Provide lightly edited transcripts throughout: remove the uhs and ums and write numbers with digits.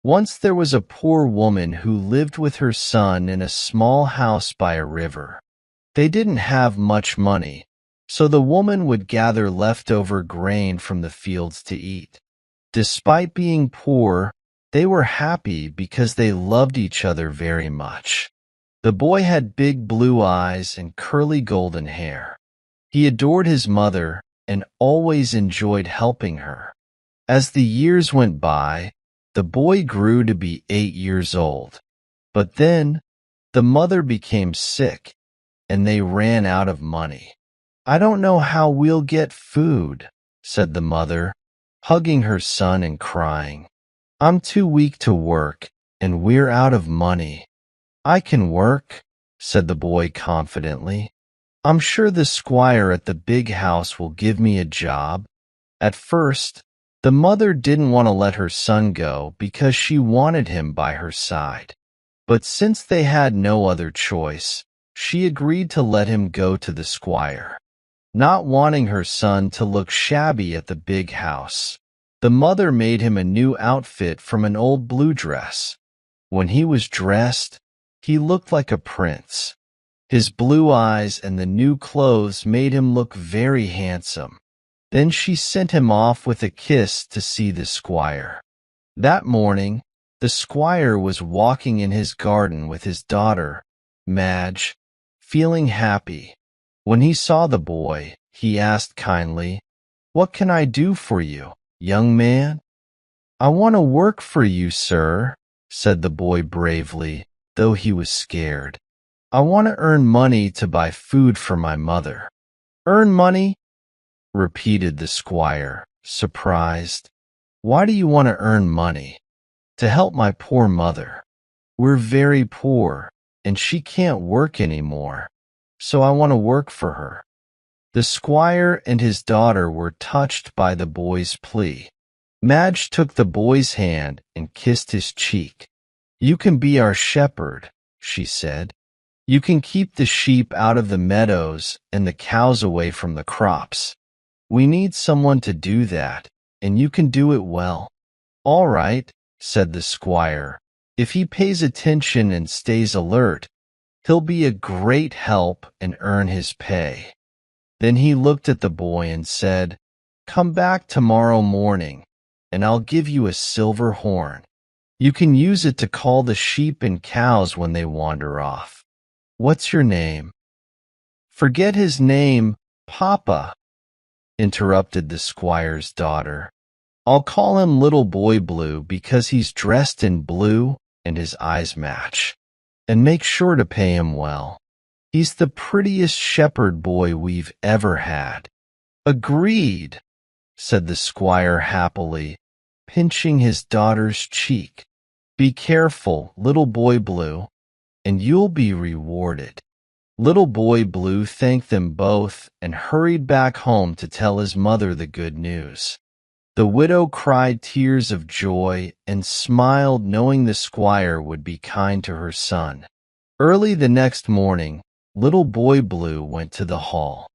Once there was a poor woman who lived with her son in a small house by a river. They didn't have much money, so the woman would gather leftover grain from the fields to eat. Despite being poor, they were happy because they loved each other very much. The boy had big blue eyes and curly golden hair. He adored his mother and always enjoyed helping her. As the years went by, the boy grew to be 8 years old. But then, the mother became sick, and they ran out of money. "I don't know how we'll get food," said the mother, hugging her son and crying. "I'm too weak to work, and we're out of money." "I can work," said the boy confidently. "I'm sure the squire at the big house will give me a job." At first, the mother didn't want to let her son go because she wanted him by her side. But since they had no other choice, she agreed to let him go to the squire. Not wanting her son to look shabby at the big house, the mother made him a new outfit from an old blue dress. When he was dressed, he looked like a prince. His blue eyes and the new clothes made him look very handsome. Then she sent him off with a kiss to see the squire. That morning, the squire was walking in his garden with his daughter, Madge, feeling happy. When he saw the boy, he asked kindly, "What can I do for you, young man?" "I want to work for you, sir," said the boy bravely, though he was scared. "I want to earn money to buy food for my mother." "Earn money?" repeated the squire, surprised. "Why do you want to earn money?" "To help my poor mother. We're very poor, and she can't work anymore, so I want to work for her." The squire and his daughter were touched by the boy's plea. Madge took the boy's hand and kissed his cheek. "You can be our shepherd," she said. "You can keep the sheep out of the meadows and the cows away from the crops. We need someone to do that, and you can do it well." "All right," said the squire. "If he pays attention and stays alert, he'll be a great help and earn his pay." Then he looked at the boy and said, "Come back tomorrow morning, and I'll give you a silver horn. You can use it to call the sheep and cows when they wander off. What's your name?" "Forget his name, Papa," interrupted the squire's daughter. "I'll call him Little Boy Blue because he's dressed in blue and his eyes match. And make sure to pay him well. He's the prettiest shepherd boy we've ever had." "Agreed," said the squire happily, pinching his daughter's cheek. "Be careful, Little Boy Blue, and you'll be rewarded." Little Boy Blue thanked them both and hurried back home to tell his mother the good news. The widow cried tears of joy and smiled, knowing the squire would be kind to her son. Early the next morning, Little Boy Blue went to the hall.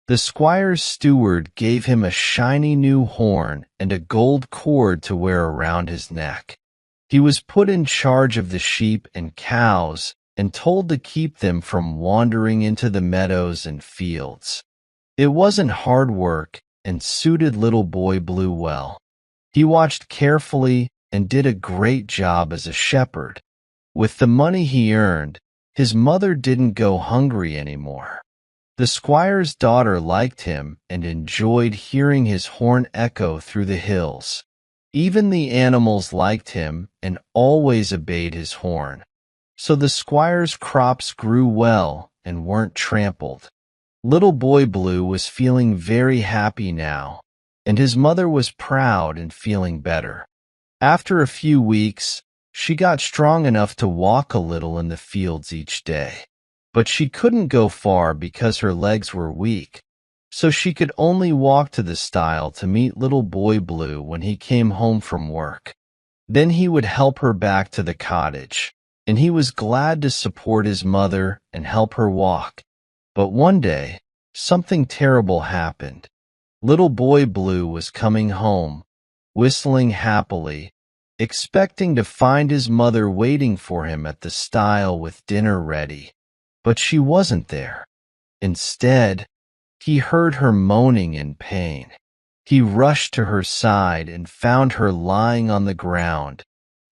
The squire's steward gave him a shiny new horn and a gold cord to wear around his neck. He was put in charge of the sheep and cows and told to keep them from wandering into the meadows and fields. It wasn't hard work and suited Little Boy Blue well. He watched carefully and did a great job as a shepherd. With the money he earned, his mother didn't go hungry anymore. The squire's daughter liked him and enjoyed hearing his horn echo through the hills. Even the animals liked him and always obeyed his horn. So the squire's crops grew well and weren't trampled. Little Boy Blue was feeling very happy now, and his mother was proud and feeling better. After a few weeks, she got strong enough to walk a little in the fields each day. But she couldn't go far because her legs were weak, so she could only walk to the stile to meet Little Boy Blue when he came home from work. Then he would help her back to the cottage, and he was glad to support his mother and help her walk. But one day, something terrible happened. Little Boy Blue was coming home, whistling happily, expecting to find his mother waiting for him at the stile with dinner ready. But she wasn't there. Instead, he heard her moaning in pain. He rushed to her side and found her lying on the ground,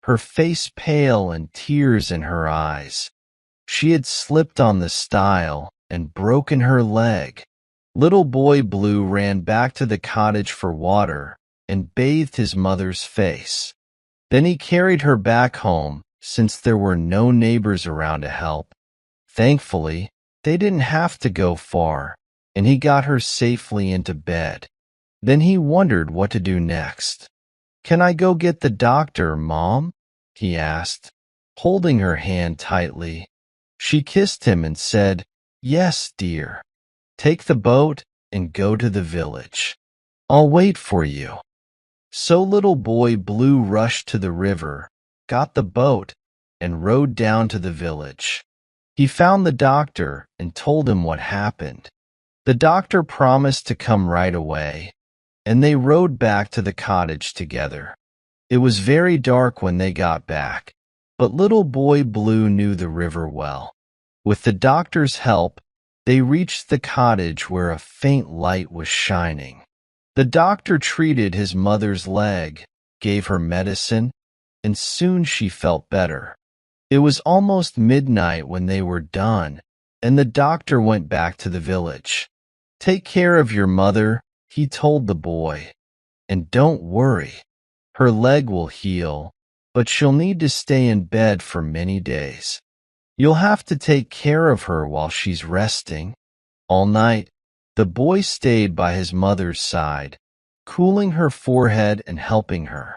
her face pale and tears in her eyes. She had slipped on the stile and broken her leg. Little Boy Blue ran back to the cottage for water and bathed his mother's face. Then he carried her back home, since there were no neighbors around to help. Thankfully, they didn't have to go far, and he got her safely into bed. Then he wondered what to do next. "Can I go get the doctor, Mom?" he asked, holding her hand tightly. She kissed him and said, "Yes, dear. Take the boat and go to the village. I'll wait for you." So Little Boy Blue rushed to the river, got the boat, and rowed down to the village. He found the doctor and told him what happened. The doctor promised to come right away, and they rowed back to the cottage together. It was very dark when they got back, but Little Boy Blue knew the river well. With the doctor's help, they reached the cottage where a faint light was shining. The doctor treated his mother's leg, gave her medicine, and soon she felt better. It was almost midnight when they were done, and the doctor went back to the village. "Take care of your mother," he told the boy, "and don't worry. Her leg will heal, but she'll need to stay in bed for many days. You'll have to take care of her while she's resting." All night, the boy stayed by his mother's side, cooling her forehead and helping her.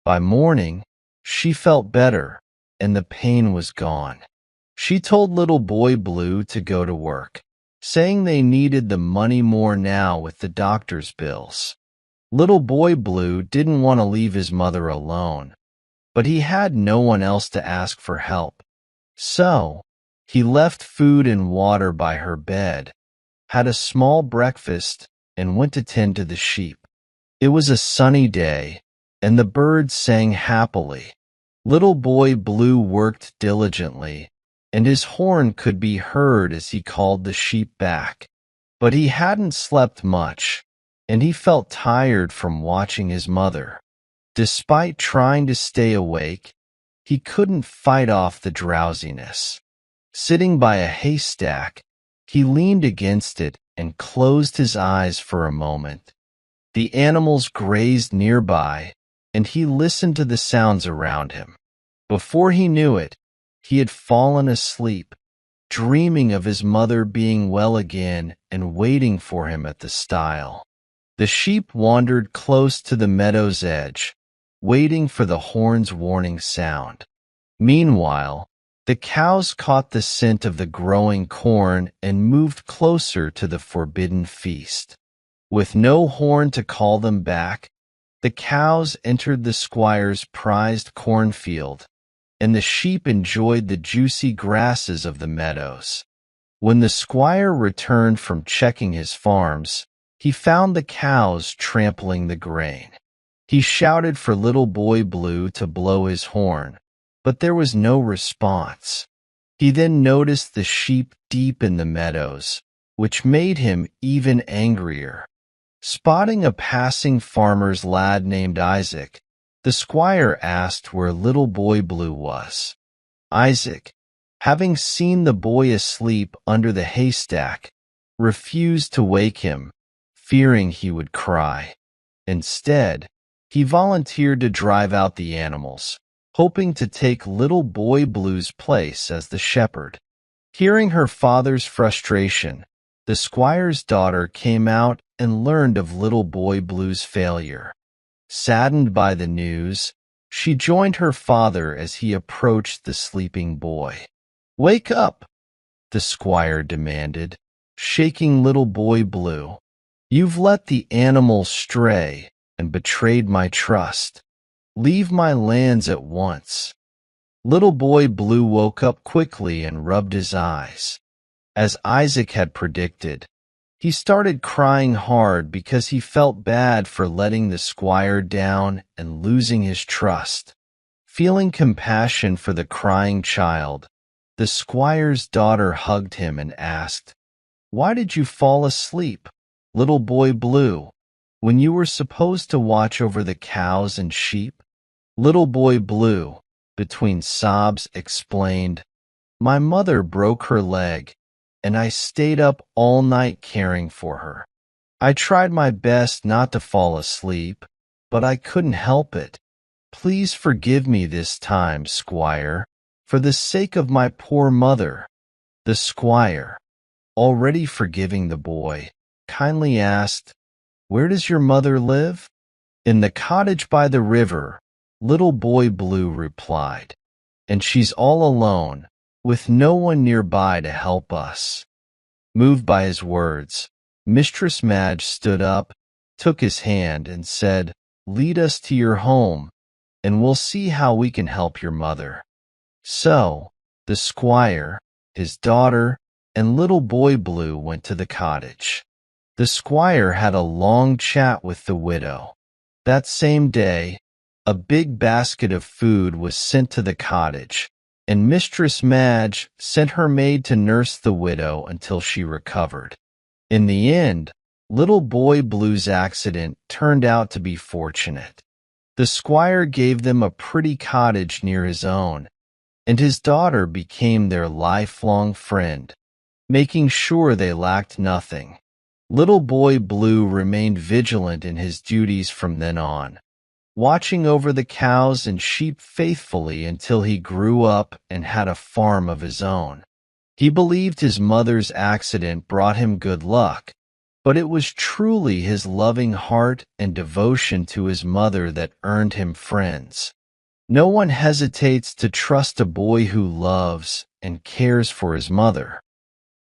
By morning, she felt better, and the pain was gone. She told Little Boy Blue to go to work, saying they needed the money more now with the doctor's bills. Little Boy Blue didn't want to leave his mother alone, but he had no one else to ask for help. So, he left food and water by her bed, had a small breakfast, and went to tend to the sheep. It was a sunny day, and the birds sang happily. Little Boy Blue worked diligently, and his horn could be heard as he called the sheep back. But he hadn't slept much, and he felt tired from watching his mother. Despite trying to stay awake, he couldn't fight off the drowsiness. Sitting by a haystack, he leaned against it and closed his eyes for a moment. The animals grazed nearby, and he listened to the sounds around him. Before he knew it, he had fallen asleep, dreaming of his mother being well again and waiting for him at the stile. The sheep wandered close to the meadow's edge, waiting for the horn's warning sound. Meanwhile, the cows caught the scent of the growing corn and moved closer to the forbidden feast. With no horn to call them back, the cows entered the squire's prized cornfield, and the sheep enjoyed the juicy grasses of the meadows. When the squire returned from checking his farms, he found the cows trampling the grain. He shouted for Little Boy Blue to blow his horn, but there was no response. He then noticed the sheep deep in the meadows, which made him even angrier. Spotting a passing farmer's lad named Isaac, the squire asked where Little Boy Blue was. Isaac, having seen the boy asleep under the haystack, refused to wake him, fearing he would cry. Instead, he volunteered to drive out the animals, hoping to take Little Boy Blue's place as the shepherd. Hearing her father's frustration, the squire's daughter came out and learned of Little Boy Blue's failure. Saddened by the news, she joined her father as he approached the sleeping boy. "Wake up," the squire demanded, shaking Little Boy Blue. "You've let the animals stray and betrayed my trust. Leave my lands at once." Little Boy Blue woke up quickly and rubbed his eyes. As Isaac had predicted, he started crying hard because he felt bad for letting the squire down and losing his trust. Feeling compassion for the crying child, the squire's daughter hugged him and asked, "Why did you fall asleep, little boy Blue, when you were supposed to watch over the cows and sheep?" Little boy Blue, between sobs, explained, "My mother broke her leg, and I stayed up all night caring for her. I tried my best not to fall asleep, but I couldn't help it. Please forgive me this time, Squire, for the sake of my poor mother." The squire, already forgiving the boy, kindly asked, "Where does your mother live?" "In the cottage by the river," little boy Blue replied, "and she's all alone, with no one nearby to help us." Moved by his words, Mistress Madge stood up, took his hand, and said, "Lead us to your home, and we'll see how we can help your mother." So, the squire, his daughter, and little boy Blue went to the cottage. The squire had a long chat with the widow. That same day, a big basket of food was sent to the cottage, and Mistress Madge sent her maid to nurse the widow until she recovered. In the end, little boy Blue's accident turned out to be fortunate. The squire gave them a pretty cottage near his own, and his daughter became their lifelong friend, making sure they lacked nothing. Little boy Blue remained vigilant in his duties from then on, watching over the cows and sheep faithfully until he grew up and had a farm of his own. He believed his mother's accident brought him good luck, but it was truly his loving heart and devotion to his mother that earned him friends. No one hesitates to trust a boy who loves and cares for his mother.